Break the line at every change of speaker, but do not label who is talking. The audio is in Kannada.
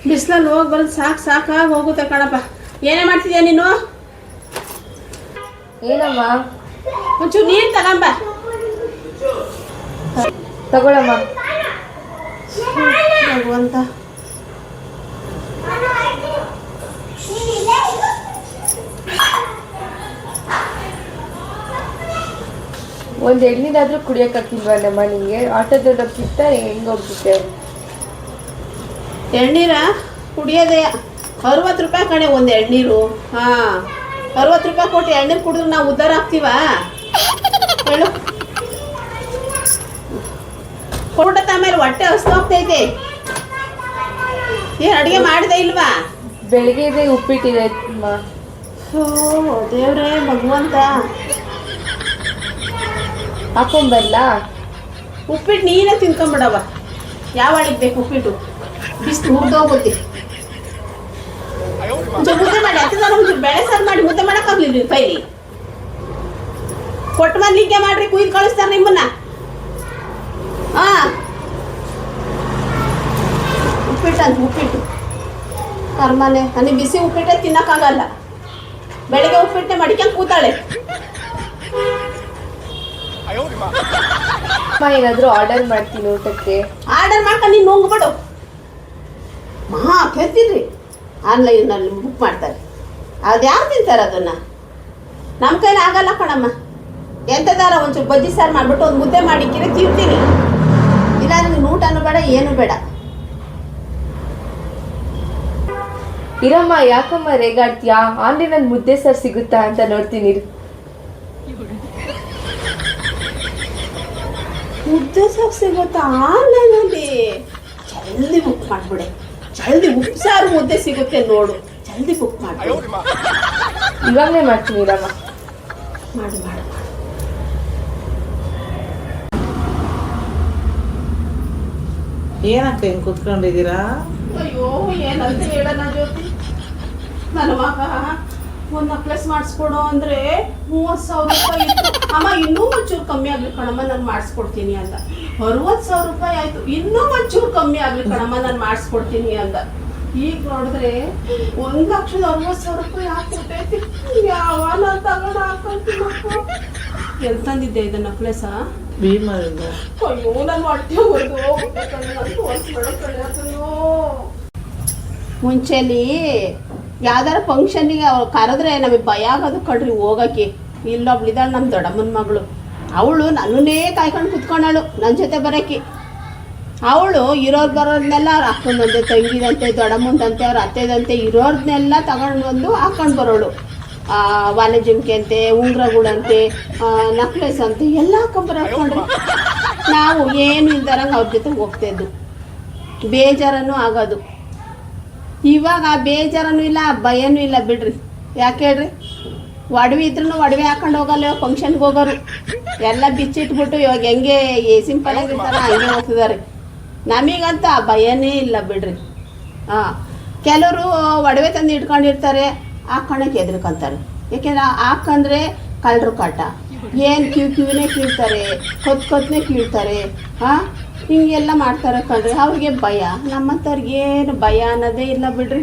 ಬಿಸಿಲಲ್ಲಿ ಹೋಗಿ ಬರೋದು ಸಾಕಾಗಿ ಹೋಗುತ್ತೆ ಕಣಪ್ಪ. ಏನೇ ಮಾಡ್ತಿದ್ಯಾ ನೀನು?
ಏನಮ್ಮ?
ಒಂಚೂರು ನೀರು ತಗೊಂಬ.
ತಗೊಳಮ್ಮ.
ಭಗವಂತ,
ಒಂದು ಎಳ್ನೀರಾದ್ರೂ ಕುಡಿಯೋಕ್ಕಾಗಿಲ್ವಲ್ಲಮ್ಮ ನಿಂಗೆ? ಆಟೋದಲ್ಲಿ ಹೋಗ್ತಿತ್ತ ಹೆಂಗೆ ಹೋಗ್ತಿದ್ದೆ?
ಎಳ್ನೀರ ಕುಡಿಯೋದೇ 60 ರೂಪಾಯಿ ಕಣೆ ಒಂದು ಎಳ್ನೀರು. ಹಾಂ, 60 ರೂಪಾಯಿ ಕೊಟ್ಟು ಎಳ್ನೀರು ಕುಡಿದ್ರೆ ನಾವು ಉದ್ಧಾರ ಆಗ್ತೀವ ಹೇಳು? ಕೊಟ್ಟ ಆಮೇಲೆ ಹೊಟ್ಟೆ ಹಸ್ದೋಗ್ತೈತೆ. ಏನು ಅಡುಗೆ ಮಾಡಿದೆ ಇಲ್ವಾ?
ಬೆಳಿಗ್ಗೆ ಉಪ್ಪಿಟ್ಟಿದೆ ಅಮ್ಮ.
ಓ ದೇವ್ರೇ ಭಗವಂತ,
ಹಾಕೊಂಬರ್ಲಾ?
ಉಪ್ಪಿಟ್ಟು ನೀನೇ ತಿನ್ಕೊಂಬಿಡವ. ಯಾವ ಅಡಿಗೆ ಬೇಕು ಉಪ್ಪಿಟ್ಟು? ಬಿಸಿಲು ಮುರಿದೋಗುತ್ತೆ. ಒಂಚೂರು ಮುದ್ದೆ ಮಾಡಿ, ಹತ್ತಿದಾರ ಒಂಚೂರು ಬೇಳೆ ಸಾರು ಮಾಡಿ ಮುದ್ದೆ ಮಾಡೋಕ್ಕಾಗ್ಲಿಲ್ಲ ನಿಮ್ಮ ಕೈಲಿ. ಕೊಟ್ಟು ಮಲ್ಲಿಗೆ ಮಾಡ್ರಿ, ಕುಯ್ದು ಕಳಿಸ್ತಾರೆ ನಿಮ್ಮನ್ನ. ಹಾಂ, ಉಪ್ಪಿಟ್ಟು ಕರ್ಮನೆ. ನನಗೆ ಬಿಸಿ ಉಪ್ಪಿಟ್ಟೆ ತಿನ್ನೋಕ್ಕಾಗಲ್ಲ. ಬೆಳಗ್ಗೆ ಉಪ್ಪಿಟ್ಟೆ ಮಡಿಕೊಂಡು ಕೂತಾಳೆ.
ಅಮ್ಮ ಏನಾದರೂ ಆರ್ಡರ್ ಮಾಡ್ತೀನಿ ಊಟಕ್ಕೆ.
ಆರ್ಡರ್ ಮಾಡ್ಕೊಂಡು ನೀನು ನುಂಗ್ಬಿಡು. ಕೇಳ್ತೀರಿ ಆನ್ಲೈನಲ್ಲಿ ಬುಕ್ ಮಾಡ್ತಾರೆ. ಅದು ಯಾರು ತಿಂತಾರೆ ಅದನ್ನು? ನಮ್ಮ ಕೈಲಿ ಆಗಲ್ಲ ಕಣಮ್ಮ. ಎಂಥದಾರ ಒಂಚೂರು ಬಜ್ಜಿ ಸಾರು ಮಾಡಿಬಿಟ್ಟು ಒಂದು ಮುದ್ದೆ ಮಾಡಿಕ್ಕಿರಿ ತಿಂತೀನಿ. ಇಲ್ಲ ನನಗೆ ಊಟನೂ ಬೇಡ, ಏನೂ ಬೇಡ.
ಇರಮ್ಮ, ಯಾಕಮ್ಮ ರೇಗಾಡ್ತೀಯಾ? ಆನ್ಲೈನಲ್ಲಿ ಮುದ್ದೆ ಸಾರು ಸಿಗುತ್ತಾ ಅಂತ ನೋಡ್ತೀನಿ.
ಮುದ್ದೆ ಸಾರು ಸಿಗುತ್ತಾ ಆನ್ಲೈನಲ್ಲಿ? ಜಲ್ದಿ ಬುಕ್ ಮಾಡಿಬಿಡೆ. ಜಲ್ದಿ ಉಪ್ಸಾರು ಮುದ್ದೆ ಸಿಗುತ್ತೆ ನೋಡು. ಜಲ್ದಿ ಬುಕ್ ಮಾಡಿ.
ಇವಾಗಲೇ ಮಾಡ್ತೀನಿ ಇರಮ್ಮ.
ಮಾಡಿ.
ಏನಕ್ಕ ಹಿಂಗೆ ಕುತ್ಕೊಂಡಿದ್ದೀರಾ?
ಅಯ್ಯೋ, ಏನಂತ ಹೇಳೋಣ ಜ್ಯೋತಿ. ನನ್ನ ಮಗ ಒಂದು ನಕ್ಲೆಸ್ ಮಾಡಿಸ್ಕೊಡು ಅಂದರೆ 30,000 ರೂಪಾಯಿ ಇತ್ತು. ಅಮ್ಮ ಇನ್ನೂ ಒಂಚೂರು ಕಮ್ಮಿ ಆಗ್ಲಿ ಕಣಮ್ಮ, ನಾನು ಮಾಡಿಸ್ಕೊಡ್ತೀನಿ ಅಂದ. 60,000 ರೂಪಾಯಿ ಆಯಿತು. ಇನ್ನೂ ಒಂಚೂರು ಕಮ್ಮಿ ಆಗ್ಲಿ ಕಣಮ್ಮ, ನಾನು ಮಾಡಿಸ್ಕೊಡ್ತೀನಿ ಅಂದ. ಈಗ ನೋಡಿದ್ರೆ 1,60,000 ರೂಪಾಯಿ ಹಾಕ್ಬಿಟ್ಟೈತಿ. ಯಾವ ನಾನು ತಗೊಂಡು ಹಾಕೊಂತೀನಪ್ಪ. ಎಲ್ಲಿ ತಂದಿದ್ದೆ ಇದು ನಕ್ಲೆಸ?
ಭೀಮರಿಂದ.
ಅಯ್ಯೋ, ನಾನು ಹೊಟ್ಟೆ ಹೊಡೆದು ಹೋಗ್ಬಿಟ್ಟೆ ಕಣೆ. ನಾನು ತೋರಿಸ್ಬೇಡ ಕಣೆ ಅದನ್ನು. ಮುಂಚೆಲಿ ಯಾವ್ದಾರ ಫಂಕ್ಷನ್ನಿಗೆ ಅವ್ರು ಕರೆದ್ರೆ ನಮಗೆ ಭಯ ಆಗೋದು ಕಣ್ರಿ ಹೋಗೋಕ್ಕೆ. ಇಲ್ಲೊಬ್ಳಿದಾಳು ನಮ್ಮ ದೊಡ್ಡಮ್ಮನ ಮಗಳು. ಅವಳು ನನ್ನನ್ನೇ ಕಾಯ್ಕೊಂಡು ಕುತ್ಕೊಂಡಳು ನನ್ನ ಜೊತೆ ಬರೋಕ್ಕೆ. ಅವಳು ಇರೋರು ಬರೋದನ್ನೆಲ್ಲ ಅವ್ರ ಅಕ್ಕನಂತೆ, ತಂಗಿದಂತೆ, ದೊಡ್ಡಮ್ಮಂದಂತೆ, ಅವ್ರ ಅತ್ತೆದಂತೆ ಇರೋರ್ನೆಲ್ಲ ತಗೊಂಡು ಬಂದು ಹಾಕೊಂಡು ಬರೋಳು. ವಾಲೆ ಜುಮ್ಕೆ ಅಂತೆ, ಉಂಗ್ರಗಳಂತೆ, ನಕ್ಲೆಸ್ ಅಂತೆ ಎಲ್ಲ ಹಾಕೊಂಬರೋ ಹಾಕೊಂಡ್ರಿ. ನಾವು ಏನು ಇಲ್ದಾರಂಗೆ ಅವ್ರ ಜೊತೆ ಹೋಗ್ತಾಯಿದ್ದು. ಬೇಜಾರನ್ನು ಆಗೋದು. ಇವಾಗ ಆ ಬೇಜಾರನೂ ಇಲ್ಲ, ಆ ಭಯನೂ ಇಲ್ಲ ಬಿಡ್ರಿ. ಯಾಕೆ ಹೇಳ್ರಿ? ಒಡವೆ ಇದ್ರೂ ಒಡವೆ ಹಾಕೊಂಡು ಹೋಗಲ್ಲ. ಇವಾಗ ಫಂಕ್ಷನ್ಗೆ ಹೋಗೋರು ಎಲ್ಲ ಬಿಚ್ಚಿಟ್ಬಿಟ್ಟು ಇವಾಗ ಹೆಂಗೆ ಸಿಂಪಲ್ ಆಗಿರ್ತಾರ ಹಂಗೆ ಹೋಗ್ತಿದ್ದಾರೆ. ನಮಗಂತೂ ಆ ಭಯನೇ ಇಲ್ಲ ಬಿಡ್ರಿ. ಕೆಲವರು ಒಡವೆ ತಂದು ಇಟ್ಕೊಂಡಿರ್ತಾರೆ, ಹಾಕೋಣಕ್ಕೆ ಹೆದರ್ಕೊಂತಾರೆ. ಯಾಕೆಂದ್ರೆ ಹಾಕಂದ್ರೆ ಕಳ್ಳರು ಕಾಟ. ಏನು ಕಿವಿನೇ ಕೀಳ್ತಾರೆ, ಕೊತ್ತನೇ ಕೀಳ್ತಾರೆ. ಹಿಂಗೆಲ್ಲ ಮಾಡ್ತಾರೆ ಕಣ್ರಿ. ಅವ್ರಿಗೆ ಭಯ. ನಮ್ಮಂಥವ್ರಿಗೇನು ಭಯ ಅನ್ನೋದೇ ಇಲ್ಲ ಬಿಡ್ರಿ.